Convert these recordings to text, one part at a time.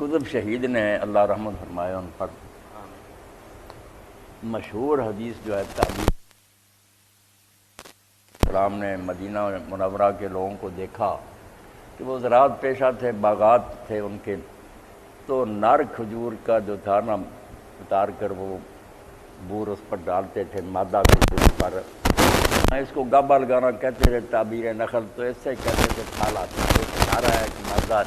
قطب شہید نے اللہ رحمت فرمائے ان پر مشہور حدیث جو ہے تعبیر السلام نے مدینہ منورہ کے لوگوں کو دیکھا کہ وہ زراعت پیشہ تھے، باغات تھے ان کے، تو نر کھجور کا جو تھا نا اتار کر وہ بور اس پر ڈالتے تھے مادہ کھجور پر، اس کو گابا لگانا کہتے تھے تعبیر نخل، تو اس سے کہتے تھے تھالا سارا ہے کہ مادہ۔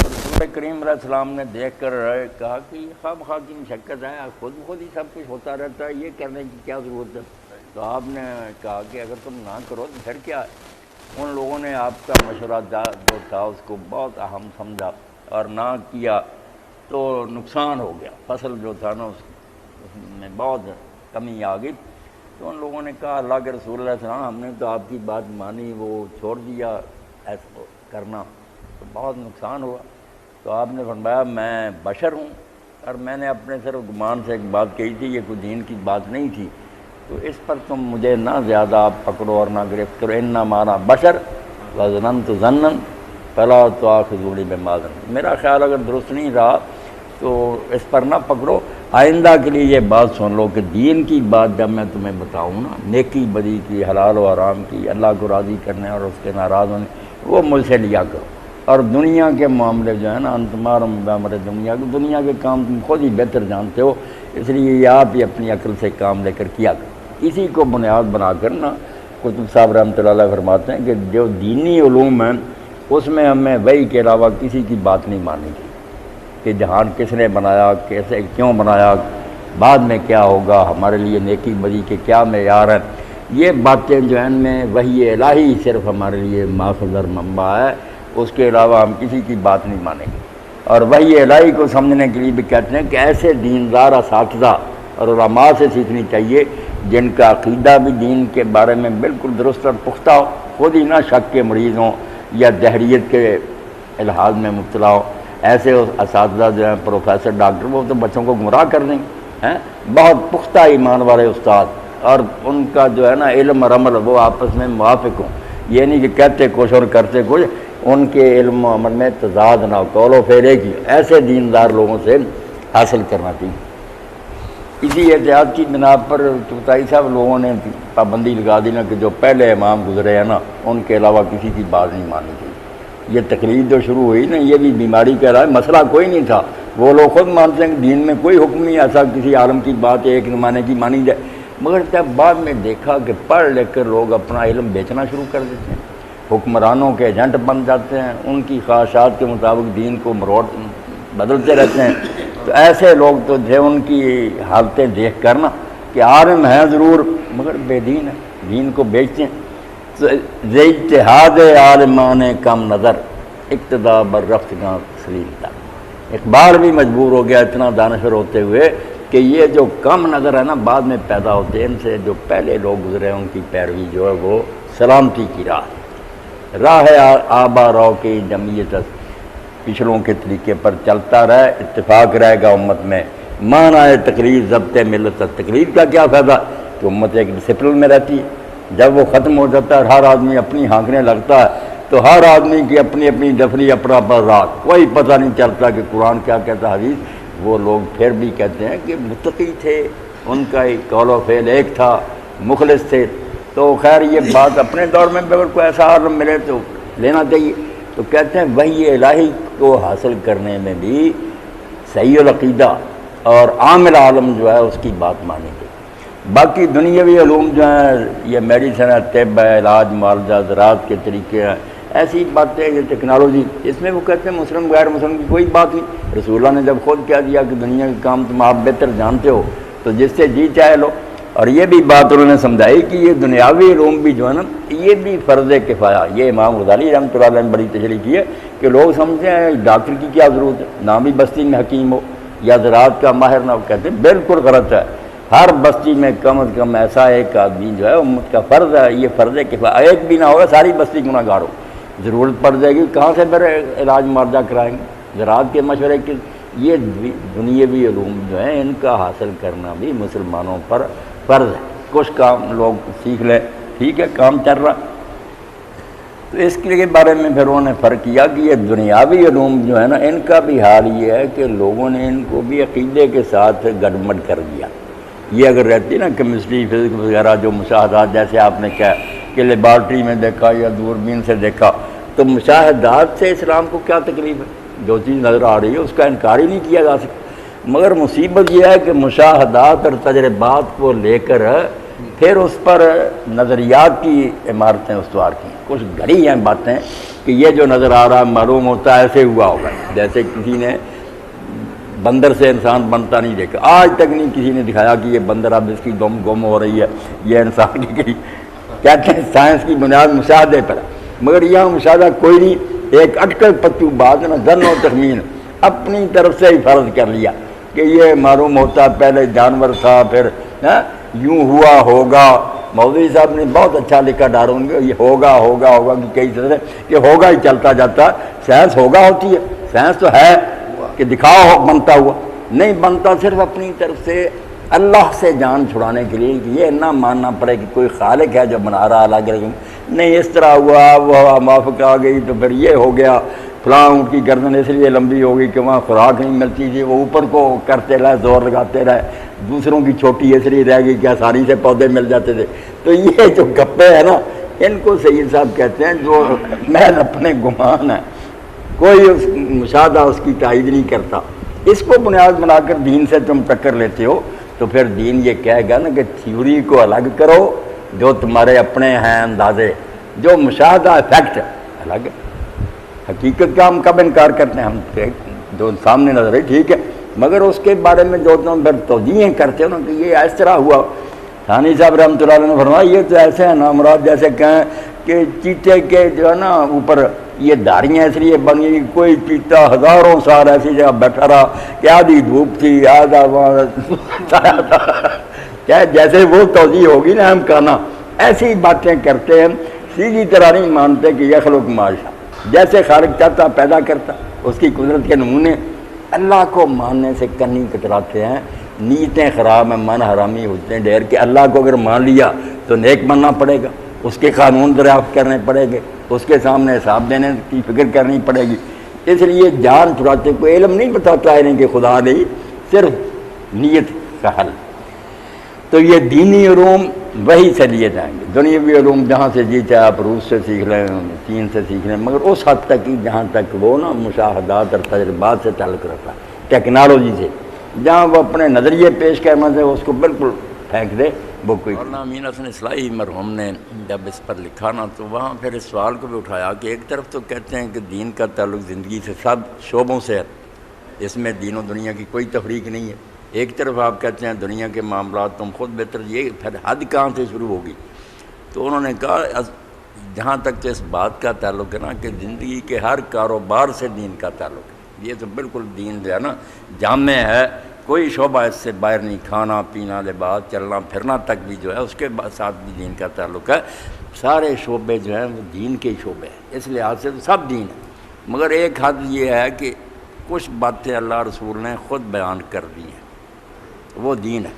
رسول کریم علیہ السلام نے دیکھ کر کہا کہ خواہ مخواہ کی مشقت ہے، خود ہی سب کچھ ہوتا رہتا ہے، یہ کرنے کی کیا ضرورت ہے؟ تو آپ نے کہا کہ اگر تم نہ کرو تو پھر کیا ہے؟ ان لوگوں نے آپ کا مشورہ جو تھا اس کو بہت اہم سمجھا اور نہ کیا تو نقصان ہو گیا، فصل جو تھا نا اس میں بہت کمی آ گئی۔ تو ان لوگوں نے کہا اللہ کے رسول علیہ السلام ہم نے تو آپ کی بات مانی، وہ چھوڑ دیا ایسا کرنا تو بہت نقصان ہوا۔ تو آپ نے فرمایا میں بشر ہوں اور میں نے اپنے صرف گمان سے ایک بات کہی تھی، یہ کوئی دین کی بات نہیں تھی، تو اس پر تم مجھے نہ زیادہ پکڑو اور نہ گرفت کرو، انما انا بشر وظننت ظنا فلا تؤاخذونی بما ظننت، میرا خیال اگر درست نہیں رہا تو اس پر نہ پکڑو، آئندہ کے لیے یہ بات سن لو کہ دین کی بات جب میں تمہیں بتاؤں نا، نیکی بدی کی، حلال و حرام کی، اللہ کو راضی کرنے اور اس کے ناراض ہونے، وہ مجھ سے لیا کرو، اور دنیا کے معاملے جو ہے نا انتمارم بامر دنیا کو، دنیا کے کام تم خود ہی بہتر جانتے ہو، اس لیے یہ آپ ہی اپنی عقل سے کام لے کر کیا کرو۔ اسی کو بنیاد بنا کر نا قطب صاحب رحمۃ اللہ علیہ فرماتے ہیں کہ جو دینی علوم ہیں اس میں ہمیں وحی کے علاوہ کسی کی بات نہیں ماننی چاہیے، کہ جہان کس نے بنایا، کیسے کیوں بنایا، بعد میں کیا ہوگا، ہمارے لیے نیکی بدی کے کیا معیار ہیں، یہ باتیں جو ہیں ان میں وحی الہی صرف ہمارے لیے ماخذ اور منبع ہے، اس کے علاوہ ہم کسی کی بات نہیں مانیں گے۔ اور وحی الہی کو سمجھنے کے لیے بھی کہتے ہیں کہ ایسے دیندار اساتذہ اور علماء سے سیکھنی چاہیے جن کا عقیدہ بھی دین کے بارے میں بالکل درست اور پختہ ہو، خود ہی نہ شک کے مریض ہوں یا دہریت کے الحاظ میں مبتلا ہو۔ ایسے اساتذہ جو ہیں پروفیسر ڈاکٹر، وہ تو بچوں کو گمراہ کر دیں ہیں، بہت پختہ ایمان والے استاد، اور ان کا جو ہے نا علم اور عمل وہ آپس میں موافق ہوں، یہ نہیں کہ کہتے کچھ اور کرتے کچھ، ان کے علم و عمل میں تضاد نہ ہو، قول و فعل ایک ہی، ایسے دیندار لوگوں سے حاصل کرنا چاہیے۔ اسی احتیاط کی بنا پر چغتائی صاحب لوگوں نے پابندی لگا دی نا کہ جو پہلے امام گزرے ہیں نا ان کے علاوہ کسی کی بات نہیں ماننی چاہیے۔ یہ تقلید جو شروع ہوئی نا یہ بھی بیماری کا رہا ہے، مسئلہ کوئی نہیں تھا، وہ لوگ خود مانتے ہیں کہ دین میں کوئی حکم نہیں ایسا کسی عالم کی بات ایک زمانے کی مانی جائے، مگر جب بعد میں دیکھا کہ پڑھ لکھ کر لوگ اپنا علم بیچنا شروع کر دیتے ہیں، حکمرانوں کے ایجنٹ بن جاتے ہیں، ان کی خواہشات کے مطابق دین کو بدلتے رہتے ہیں، تو ایسے لوگ تو تھے ان کی حالتیں دیکھ کر نا کہ عالم ہیں ضرور مگر بے دین ہے، دین کو بیچتے ہیں۔ تو اجتہاد عالمان کم نظر اقتدا بر رفتگاں سلیم تھا، اقبال بھی مجبور ہو گیا اتنا دانشور ہوتے ہوئے کہ یہ جو کم نظر ہے نا بعد میں پیدا ہوتے ہیں، ان سے جو پہلے لوگ گزرے ہیں ان کی پیروی جو ہے وہ سلامتی کی راہ آبا رو کی جمعیت، پچھلوں کے طریقے پر چلتا رہے، اتفاق رہے گا امت میں، مانا ہے تقریر ضبط ملت، تقریر کا کیا فائدہ کہ امت ایک ڈسپلن میں رہتی ہے، جب وہ ختم ہو جاتا ہے اور ہر آدمی اپنی ہانکنے لگتا ہے تو ہر آدمی کی اپنی اپنی ڈفری اپنا راگ، کوئی پتہ نہیں چلتا کہ قرآن کیا کہتا حدیث۔ وہ لوگ پھر بھی کہتے ہیں کہ متقی تھے، ان کا قول و فعل ایک تھا، مخلص تھے، تو خیر یہ بات اپنے دور میں اگر کوئی ایسا عالم ملے تو لینا چاہیے۔ تو کہتے ہیں وحی الہی کو حاصل کرنے میں بھی صحیح العقیدہ اور عامل عالم جو ہے اس کی بات مانی گئی۔ باقی دنیاوی علوم جو ہیں یہ میڈیسن ہے، طب ہے، علاج معالجہ، زراعت کے طریقے ہیں، ایسی باتیں، یہ ٹیکنالوجی، اس میں وہ کہتے ہیں مسلم غیر مسلم کی کوئی بات نہیں، رسول اللہ نے جب خود کہہ دیا کہ دنیا کے کام تم آپ بہتر جانتے ہو تو جس سے جی چاہے لو۔ اور یہ بھی بات انہوں نے سمجھائی کہ یہ دنیاوی علوم بھی جو ہے نا یہ بھی فرض کفایہ، یہ امام غزالی رحمۃ اللہ علیہ نے بڑی تشریح کی ہے کہ لوگ سمجھتے ہیں ڈاکٹر کی کیا ضرورت ہے، نہ بھی بستی میں حکیم ہو یا زراعت کا ماہر نہ ہو، کہتے ہیں بالکل غلط ہے، ہر بستی میں کم از کم ایسا ایک آدمی جو ہے امت کا فرض ہے، یہ فرض کفایہ، ایک بھی نہ ہوگا ساری بستی گناہ گار ہو، ضرورت پڑ جائے گی کہاں سے پھر علاج معالجہ کرائیں گے، زراعت کے مشورے کے، یہ دنیاوی علوم جو ہیں ان کا حاصل کرنا بھی مسلمانوں پر فرض ہے۔ کچھ کام لوگ سیکھ لیں، ٹھیک ہے، کام چل رہا۔ تو اس کے بارے میں پھر انہوں نے فرق کیا کہ یہ دنیاوی علوم جو ہے نا، ان کا بھی حال یہ ہے کہ لوگوں نے ان کو بھی عقیدے کے ساتھ گڑبڑ کر دیا۔ یہ اگر رہتی نا کیمسٹری، فزکس وغیرہ جو مشاہدات، جیسے آپ نے کہا کہ لیبارٹری میں دیکھا یا دوربین سے دیکھا، تو مشاہدات سے اسلام کو کیا تکلیف ہے؟ جو چیز نظر آ رہی ہے اس کا انکار ہی نہیں کیا جا سکتا۔ مگر مصیبت یہ ہے کہ مشاہدات اور تجربات کو لے کر پھر اس پر نظریات کی عمارتیں استوار کی، کچھ گھڑی ہیں باتیں کہ یہ جو نظر آ رہا معلوم ہوتا ہے ایسے ہوا ہوگا، جیسے کسی نے بندر سے انسان بنتا نہیں دیکھا، آج تک نہیں کسی نے دکھایا کہ یہ بندر اب اس کی گم ہو رہی ہے، یہ انسان کی گئی۔ کہتے ہیں سائنس کی بنیاد مشاہدے پر ہے، مگر یہاں مشاہدہ کوئی نہیں، ایک اٹکل پتو بات نا، ظن و تخمین اپنی طرف سے ہی فرض کر لیا کہ یہ معلوم ہوتا پہلے جانور تھا، پھر یوں ہوا ہوگا۔ مولوی صاحب نے بہت اچھا لکھا ڈارون کے، یہ ہوگا کہ کئی طرح کہ ہوگا ہی چلتا جاتا، سائنس ہوگا ہوتی ہے، سائنس تو ہے کہ دکھاؤ بنتا ہوا، نہیں بنتا صرف اپنی طرف سے اللہ سے جان چھڑانے کے لیے کہ یہ نہ ماننا پڑے کہ کوئی خالق ہے جو بنا رہا الگ الگ، نہیں اس طرح ہوا، وہ ہوا موافق آ گئی تو پھر یہ ہو گیا، فلاں اونٹ کی گردن اس لیے لمبی ہو گئی کہ وہاں خوراک نہیں ملتی تھی، وہ اوپر کو کرتے رہے، زور لگاتے رہے، دوسروں کی چھوٹی اس لیے رہ گئی کہ آسانی سے پودے مل جاتے تھے۔ تو یہ جو گپے ہیں نا، ان کو سید صاحب کہتے ہیں جو محض اپنے گمان ہے، کوئی اس مشاہدہ اس کی تائید نہیں کرتا۔ اس کو بنیاد بنا کر دین سے تم ٹکر لیتے ہو تو پھر دین یہ کہے گا نا کہ تھیوری کو الگ کرو جو تمہارے اپنے ہیں اندازے، جو مشاہدہ فیکٹ الگ ہے، حقیقت کا ہم کب انکار کرتے ہیں؟ ہم جو سامنے نظر ہے ٹھیک ہے، مگر اس کے بارے میں جو تم پھر توجیہیں کرتے ہو نا کہ یہ اس طرح ہوا۔ ثانی صاحب رحمۃ اللہ علیہ نے فرمایا یہ تو ایسے ہیں نا مراد، جیسے کہیں کہ چیتے کے جو ہے نا اوپر یہ داڑیاں اس لیے بن گئی، کوئی چیتا ہزاروں سال ایسی جگہ بیٹھا رہا کہ آدھی دھوپ تھی، آدھا کیا جیسے وہ توجیہ ہوگی نا ہم کہنا ایسی باتیں کرتے ہیں، سیدھی طرح نہیں مانتے کہ یخلق ما یشاء، جیسے خالق چاہتا پیدا کرتا، اس کی قدرت کے نمونے۔ اللہ کو ماننے سے کنی کتراتے ہیں، نیتیں خراب ہیں، من حرامی ہوتے ہیں ڈیر کہ اللہ کو اگر مان لیا تو نیک بننا پڑے گا، اس کے قانون دریافت کرنے پڑے گے، اس کے سامنے حساب دینے کی فکر کرنی پڑے گی۔ اس لیے جان چھڑاتے کوئی علم نہیں بتاتا ہے کہ خدا نہیں، صرف نیت کا حل۔ تو یہ دینی علوم وہی سے لیے جائیں گے، دنیاوی علوم جہاں سے جی چاہے آپ روس سے سیکھ لیں، چین سے سیکھ لیں، مگر اس حد تک ہی جہاں تک وہ نا مشاہدات اور تجربات سے تعلق رکھتا ہے، ٹیکنالوجی سے جہاں وہ اپنے نظریے پیش کرنے سے اس کو بالکل پھینک دے وہ کوئی۔ مولانا امین حسن اصلاحی مرحوم نے جب اس پر لکھا نا تو وہاں پھر اس سوال کو بھی اٹھایا کہ ایک طرف تو کہتے ہیں کہ دین کا تعلق زندگی سے سب شعبوں سے ہے، اس میں دین و دنیا کی کوئی تفریق نہیں ہے، ایک طرف آپ کہتے ہیں دنیا کے معاملات تم خود بہتر، یہ پھر حد کہاں سے شروع ہوگی؟ تو انہوں نے کہا جہاں تک تو اس بات کا تعلق ہے نا کہ زندگی کے ہر کاروبار سے دین کا تعلق ہے، یہ تو بالکل دین جو ہے نا جامع ہے، کوئی شعبہ اس سے باہر نہیں، کھانا پینا لباس چلنا پھرنا تک بھی جو ہے اس کے ساتھ بھی دین کا تعلق ہے، سارے شعبے جو ہیں وہ دین کے شعبے ہیں، اس لحاظ سے تو سب دین ہے، مگر ایک حد یہ ہے کہ کچھ باتیں اللہ رسول نے خود بیان کر دی ہیں وہ دین ہے،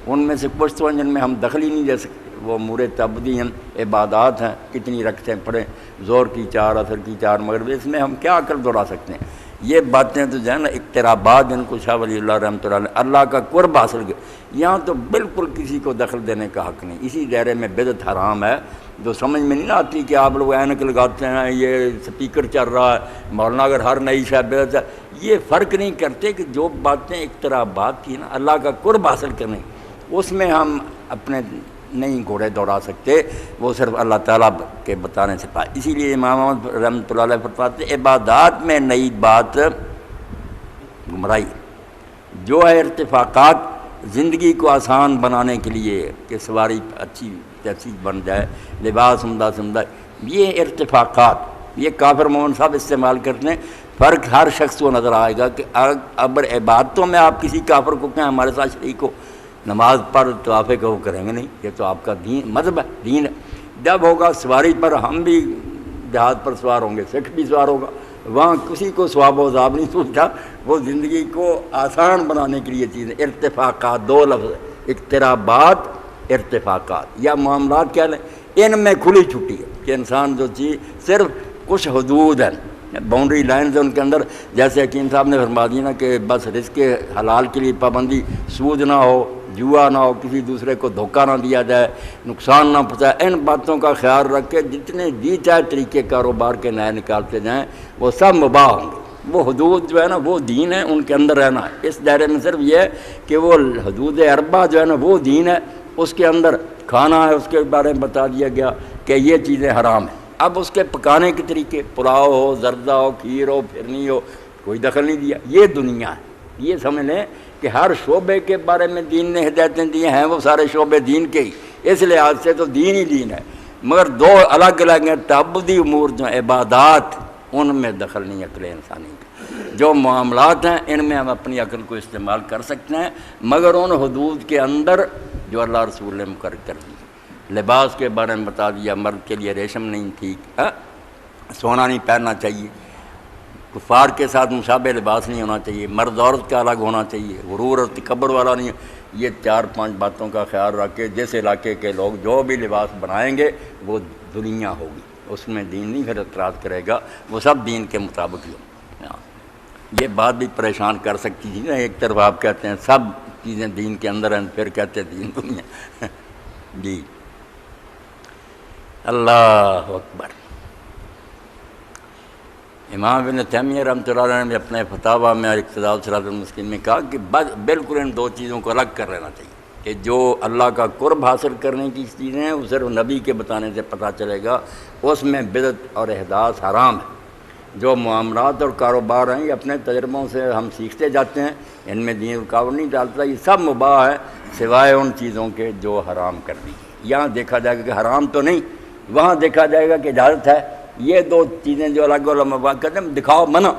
ان میں سے کچھ تو جن میں ہم دخل ہی نہیں دے سکتے، وہ امور تعبدی ہیں، عبادات ہیں، کتنی رکھتے ہیں پڑھیں، زور کی 4 عصر کی 4 مغرب، اس میں ہم کیا عقل دوڑا سکتے ہیں؟ یہ باتیں تو جو ہے نا اقترابات جن کو شاہ ولی اللہ رحمۃ اللہ علیہ اللہ کا قرب حاصل کیا، یہاں تو بالکل کسی کو دخل دینے کا حق نہیں، اسی دائرے میں بدعت حرام ہے، جو سمجھ میں نہیں آتی کہ آپ لوگ اینک لگاتے ہیں، یہ سپیکر چل رہا ہے، مولانا اگر ہر نئی شاہ بدعت ہے، یہ فرق نہیں کرتے کہ جو باتیں اقترابات کی نا اللہ کا قرب حاصل کرنے، اس میں ہم اپنے نہیں گھوڑے دوڑا سکتے، وہ صرف اللہ تعالیٰ کے بتانے سے پائے۔ اسی لیے امام احمد رحمۃ اللہ علیہ فرماتے ہیں عبادات میں نئی بات گمراہی، جو ہے ارتفاقات زندگی کو آسان بنانے کے لیے کہ سواری اچھی بن جائے، لباس عمدہ سے عمدہ، یہ ارتفاقات یہ کافر مومن صاحب استعمال کرتے ہیں، فرق ہر شخص کو نظر آئے گا کہ اب عبادتوں میں آپ کسی کافر کو کہیں ہمارے ساتھ شریک ہو، نماز پر طوافے کو کریں گے نہیں، یہ تو آپ کا دین مذہب ہے، دین ہے۔ جب ہوگا سواری پر ہم بھی جہاد پر سوار ہوں گے، سکھ بھی سوار ہوگا، وہاں کسی کو ثواب و عذاب نہیں سوچتا، وہ زندگی کو آسان بنانے کے لیے چیزیں ارتفاقات، 2 لفظ اقترابات ارتفاقات، یا معاملات کیا لیں، ان میں کھلی چھٹی ہے کہ انسان جو چیز صرف کچھ حدود ہیں، باؤنڈری لائنز ہیں ان کے اندر، جیسے حکیم صاحب نے فرما دی نا کہ بس رزق حلال کے لیے پابندی، سود نہ ہو، جوا نہ ہو، کسی دوسرے کو دھوکہ نہ دیا جائے، نقصان نہ پہنچائے، ان باتوں کا خیال رکھ کے جتنے جی چاہے طریقے کاروبار کے نئے نکالتے جائیں وہ سب مباح ہوں گے۔ وہ حدود جو ہے نا وہ دین ہے، ان کے اندر رہنا ہے۔ اس دائرے میں صرف یہ ہے کہ وہ حدود اربعہ جو ہے نا وہ دین ہے، اس کے اندر کھانا ہے، اس کے بارے میں بتا دیا گیا کہ یہ چیزیں حرام ہیں۔ اب اس کے پکانے کے طریقے، پلاؤ ہو، زردہ ہو، کھیر ہو، پھرنی ہو، کوئی دخل نہیں دیا۔ یہ دنیا ہے، یہ سمجھ لیں کہ ہر شعبے کے بارے میں دین نے ہدایتیں دی ہیں، وہ سارے شعبے دین کے ہی، اس لحاظ سے تو دین ہی دین ہے، مگر دو الگ الگ ہیں۔ تعبدی امور جو عبادات، ان میں دخل نہیں عقل انسانی کا۔ جو معاملات ہیں ان میں ہم اپنی عقل کو استعمال کر سکتے ہیں، مگر ان حدود کے اندر جو اللہ رسول نے مقرر کر دی۔ لباس کے بارے میں بتا دیا، مرد کے لیے ریشم نہیں ٹھیک، سونا نہیں پہننا چاہیے، کفار کے ساتھ مشابہ لباس نہیں ہونا چاہیے، مرد عورت کا الگ ہونا چاہیے، غرور اور تکبر والا نہیں۔ یہ 4-5 باتوں کا خیال رکھ کے جس علاقے کے لوگ جو بھی لباس بنائیں گے وہ دنیا ہوگی، اس میں دین نہیں پھر اعتراض کرے گا، وہ سب دین کے مطابق ہی ہو۔ یہ بات بھی پریشان کر سکتی تھی نا، ایک طرف آپ کہتے ہیں سب چیزیں دین کے اندر ہیں، پھر کہتے ہیں دین دنیا۔ جی اللہ اکبر۔ امام ابن تیمیہ رحمۃ اللہ علیہ نے اپنے فتاویٰ میں اقتداء الصراط المستقیم میں کہا کہ بالکل ان دو چیزوں کو الگ کر لینا چاہیے، کہ جو اللہ کا قرب حاصل کرنے کی چیزیں ہیں وہ صرف نبی کے بتانے سے پتہ چلے گا، اس میں بدعت اور احداث حرام ہے۔ جو معاملات اور کاروبار ہیں یہ اپنے تجربوں سے ہم سیکھتے جاتے ہیں، ان میں دین رکاوٹ نہیں ڈالتا، یہ سب مباح ہے سوائے ان چیزوں کے جو حرام کر دی۔ یہاں دیکھا جائے گا کہ حرام تو نہیں، وہاں دیکھا جائے گا کہ اجازت ہے۔ یہ دو چیزیں جو الگ علماء کہتے ہیں دکھاؤ منع،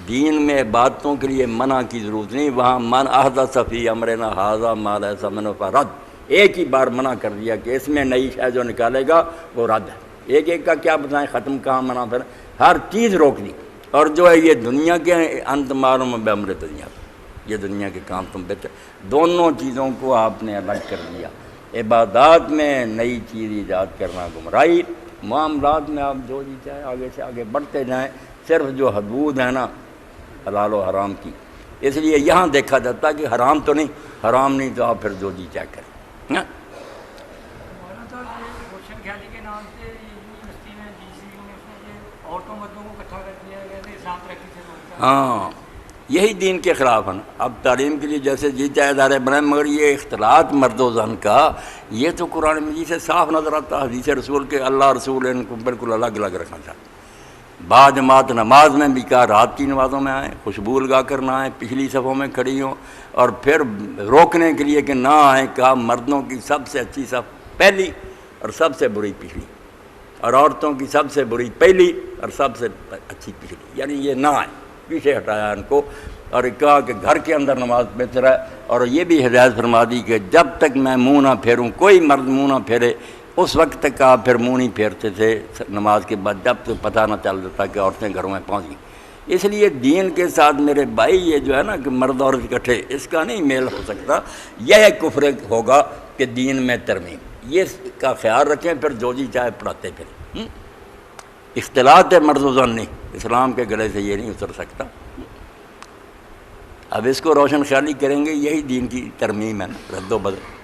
دین میں باتوں کے لیے منع کی ضرورت نہیں، وہاں من احدث فی امرنا ھذا ما لیس منہ فرد، ایک ہی بار منع کر دیا کہ اس میں نئی شے جو نکالے گا وہ رد ہے۔ ایک ایک کا کیا بتائیں، ختم کہاں منع، پھر ہر چیز روک دی۔ اور جو ہے یہ دنیا کے انت معلوم بامر دنیا، یہ دنیا کے کام تم بہتر، دونوں چیزوں کو آپ نے الگ کر دیا۔ عبادات میں نئی چیز ایجاد کرنا گمراہی، معاملات میں آپ جو جی چاہے آگے سے آگے بڑھتے جائیں، صرف جو حدود ہیں نا حلال و حرام کی، اس لیے یہاں دیکھا جاتا ہے کہ حرام تو نہیں، حرام نہیں تو آپ پھر جو جی چاہے کریں۔ مولانا صاحب یہ روشن خیالی کے نام سے یہ یونیورسٹی میں DC یونیورسٹی میں یہ عورتوں مردوں کو اکٹھا کر دیا گیا تھا، اسلام ترقی سے روکتا ہے۔ ہاں یہی دین کے خلاف ہے نا۔ اب تعلیم کے لیے جیسے جی چاہے ادارے بنائیں، مگر یہ اختلاط مرد و زن کا یہ تو قرآن مجید سے صاف نظر آتا، حدیث رسول کے اللہ رسول ان کو بالکل الگ الگ رکھنا چاہتے۔ بعض جماعت نماز میں بھی کہا رات کی نمازوں میں آئیں، خوشبو لگا کر نہ آئیں، پچھلی صفوں میں کھڑی ہوں، اور پھر روکنے کے لیے کہ نہ آئیں کہا مردوں کی سب سے اچھی صف پہلی اور سب سے بری پچھلی، اور عورتوں کی سب سے بری پہلی اور سب سے اچھی پچھلی، یعنی یہ نہ آئیں، پیچھے ہٹایا ان کو، اور کہا کہ گھر کے اندر نماز بہتر ہے۔ اور یہ بھی ہدایت فرما دی کہ جب تک میں منہ نہ پھیروں، کوئی مرد منہ نہ پھیرے، اس وقت تک آپ پھر منہ نہیں پھیرتے تھے نماز کے بعد، جب تک پتہ نہ چل دیتا کہ عورتیں گھروں میں پہنچ گئیں۔ اس لیے دین کے ساتھ میرے بھائی یہ جو ہے نا کہ مرد عورت اکٹھے، اس کا نہیں میل ہو سکتا، یہ کفر ہوگا کہ دین میں ترمیم، یہ کا خیال رکھیں، پھر جو جی چاہے پڑھاتے پھر۔ اختلاط ہے مرد و زن نہیں، اسلام کے گلے سے یہ نہیں اتر سکتا۔ اب اس کو روشن خیالی کریں گے، یہی دین کی ترمیم ہے نا، رد و بدل۔